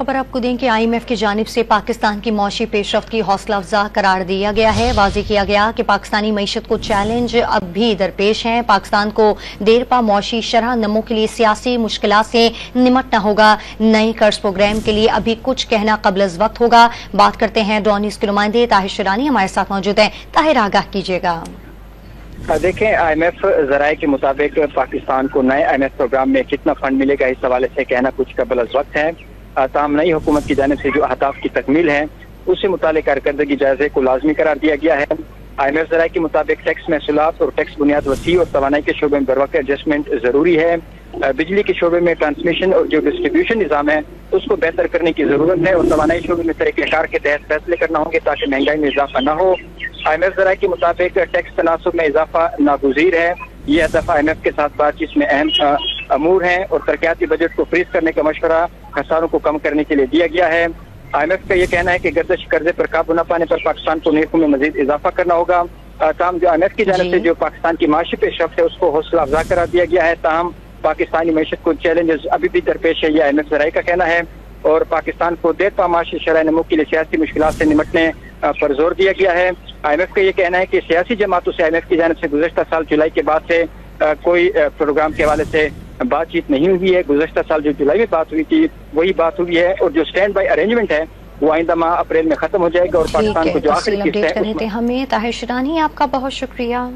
खबर आपको दें कि IMF की जानिब से पाकिस्तान की मौशी पेशरफ्त की हौसला अफजा करार दिया गया है। वाज़ेह किया गया कि पाकिस्तानी मईशत को चैलेंज अब भी दरपेश हैं। पाकिस्तान को देरपा मौशी शरह नमो के लिए सियासी मुश्किलात से निमटना होगा। नए कर्ज प्रोग्राम के लिए अभी कुछ कहना कबल अज़ वक्त होगा। बात करते हैं डॉन न्यूज़ के नुमाइंदे ताहिर शिरानी हमारे साथ मौजूद हैं। ताहिर, आगाह कीजिएगा। देखें, IMF ज़राए के मुताबिक पाकिस्तान को नए IMF प्रोग्राम में कितना फंड मिलेगा इस हवाले से कहना कुछ कबल अज़ वक्त है। ताहम नई हुकूमत की जानिब से जो अहदाफ की तकमील है उससे मुतालिक कारकर्दगी जायजे को लाजमी करार दिया गया है। IMF ज़राए के मुताबिक टैक्स महसूलात और टैक्स बुनियाद वसी और तवानाई के शोबे में बरवक्त एडजस्टमेंट जरूरी है। बिजली के शोबे में ट्रांसमिशन और जो डिस्ट्रीब्यूशन निज़ाम है उसको बेहतर करने की जरूरत है और तवानाई शोबे में तरीक़ेकार के तहत फैसले करना होंगे ताकि महंगाई में इजाफा न हो। IMF ज़राए के मुताबिक टैक्स तनासुब में इजाफा नागुज़ीर है। ये हदफ IMF के साथ बातचीत में अहम अमूर हैं और तरक्याती बजट को फ्रीज करने का मशवरा खसारों को कम करने के लिए दिया गया है। IMF का ये कहना है कि गर्दिश कर्जे पर काबू न पाने पर पाकिस्तान को नेकों में मजीद इजाफा करना होगा। ताहम जो IMF की जानिब से जो पाकिस्तान की माशी पेशरफ्त है उसको हौसला अफजा करार दिया गया है। ताहम पाकिस्तानी मईशत को चैलेंजेस अभी भी दरपेश है, ये IMF ज़राए का कहना है और पाकिस्तान को देरपा माशी शरह नमो के लिए सियासी मुश्किलात से निमटने पर जोर दिया गया है। IMF का ये कहना है कि सियासी जमातों से IMF की जानिब से गुज़श्ता साल जुलाई के बाद से कोई प्रोग्राम के हवाले से बातचीत नहीं हुई है। गुज़श्ता साल जो जुलाई में बात हुई थी वही बात हुई है और जो स्टैंड बाई अरेंजमेंट है वो आइंदा माह अप्रैल में खत्म हो जाएगा और पाकिस्तान को जो आखिरी किस्त है हमें ताहिर शिरानी, आपका बहुत शुक्रिया।